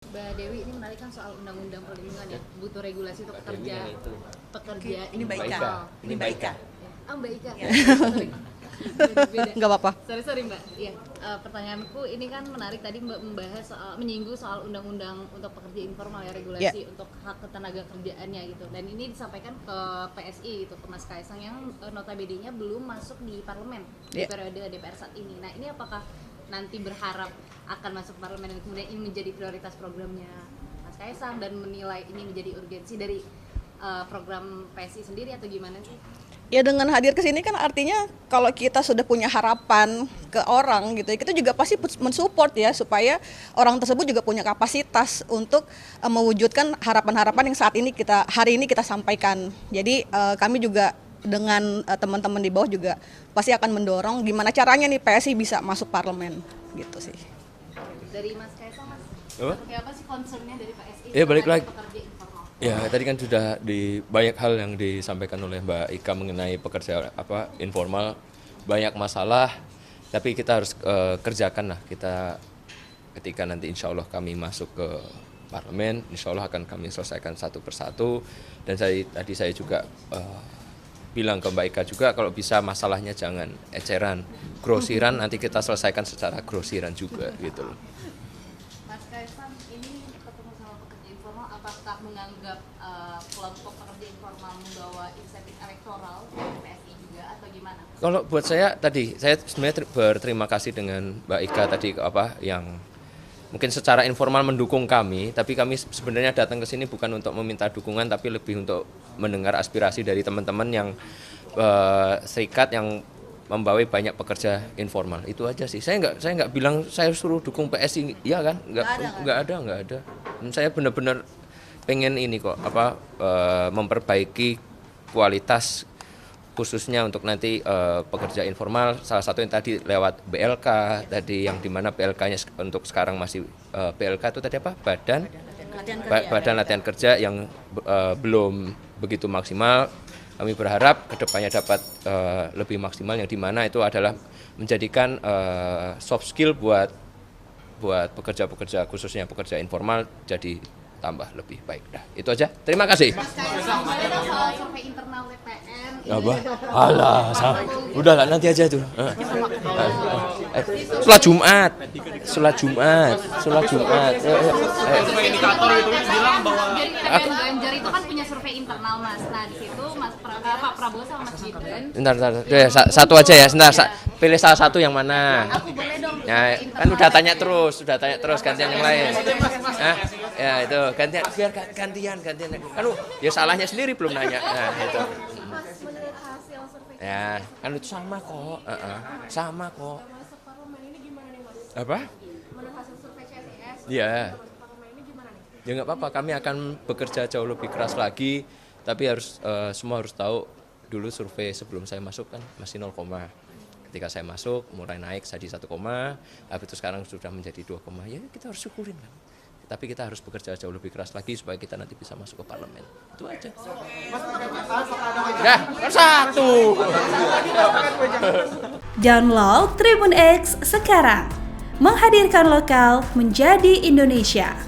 Mbak Dewi, ini menarik kan soal undang-undang perlindungan ya, butuh regulasi untuk pekerja Ini Mbak Ika. informal. Ini Mbak Ika. Oh, Mbak Ika. Ya. Beda. Nggak apa-apa. Sorry Mbak. Iya, pertanyaanku ini kan menarik tadi Mbak membahas menyinggung soal undang-undang untuk pekerja informal ya, regulasi untuk hak ketenaga kerjaannya gitu. Dan ini disampaikan ke PSI gitu, ke Mas Kaisang yang notabene-nya belum masuk di parlemen di periode DPR saat ini. Nah, ini apakah nanti berharap akan masuk parlemen dan kemudian ini menjadi prioritas programnya Mas Kaisang dan menilai ini menjadi urgensi dari program PSI sendiri atau gimana sih? Ya dengan hadir ke sini kan artinya kalau kita sudah punya harapan ke orang gitu, kita juga pasti mensupport ya supaya orang tersebut juga punya kapasitas untuk mewujudkan harapan-harapan yang hari ini kita sampaikan. Jadi kami juga dengan teman-teman di bawah juga pasti akan mendorong gimana caranya nih PSI bisa masuk parlemen gitu sih. Dari Mas Kaisang, Mas, seperti apa sih concernnya dari PSI? Ya balik lagi. Pekerja informal. Ya tadi kan sudah di banyak hal yang disampaikan oleh Mbak Ika mengenai pekerja informal, banyak masalah, tapi kita harus kerjakan lah. Kita ketika nanti insya Allah kami masuk ke parlemen, insya Allah akan kami selesaikan satu persatu. Dan tadi saya juga bilang ke Mbak Ika juga kalau bisa masalahnya jangan eceran, grosiran nanti kita selesaikan secara grosiran juga gitu loh. Mas Kaisang, ini ketemu sama pekerja informal, apakah menganggap kelompok pekerja informal membawa insentif elektoral dari PSI juga atau gimana? Kalau buat saya tadi, saya sebenarnya berterima kasih dengan Mbak Ika tadi yang mungkin secara informal mendukung kami, tapi kami sebenarnya datang ke sini bukan untuk meminta dukungan, tapi lebih untuk mendengar aspirasi dari teman-teman yang serikat yang membawa banyak pekerja informal. Itu aja sih. Saya nggak bilang saya suruh dukung PSI, iya kan? Nggak ada. Dan saya benar-benar pengen ini kok memperbaiki kualitas khususnya untuk nanti pekerja informal, salah satu yang tadi lewat BLK tadi yang dimana BLK-nya untuk sekarang masih BLK itu tadi apa? Badan Latihan Kerja yang belum begitu maksimal. Kami berharap kedepannya dapat lebih maksimal yang dimana itu adalah menjadikan soft skill buat pekerja-pekerja khususnya pekerja informal jadi tambah lebih baik. Dah, itu aja. Terima kasih. Mas Kaisang, soal survei internal TPN. Apa? Alah, udahlah nanti aja itu. Sholat Jumat. Indikator itu bilang bahwa Jadi TPN Ganjar itu kan punya survei internal Mas. Nah di situ Pak Prabowo sama Mas Gibran. Bentar. Satu aja ya. Pilih salah satu yang mana. Aku boleh dong. Ya, kan udah tanya terus gantian yang lain. Hah? Ya itu gantian biar gantian. Kan ya salahnya sendiri belum nanya. Nah, itu. Menurut hasil survei Ya, kan itu sama kok. Sama kok. masuk parlemen ini gimana nih Mas? Apa? Menurut hasil survei CSIS, Iya. masuk parlemen ini gimana nih? Ya nggak apa-apa, kami akan bekerja jauh lebih keras lagi, tapi semua harus tahu dulu survei sebelum saya masuk kan masih 0, ketika saya masuk mulai naik jadi 1, habis itu sekarang sudah menjadi 2, ya kita harus syukurin kan. Tapi kita harus bekerja jauh lebih keras lagi supaya kita nanti bisa masuk ke parlemen. Itu aja. Ya, kan satu. Download Tribun X sekarang. Menghadirkan lokal menjadi Indonesia.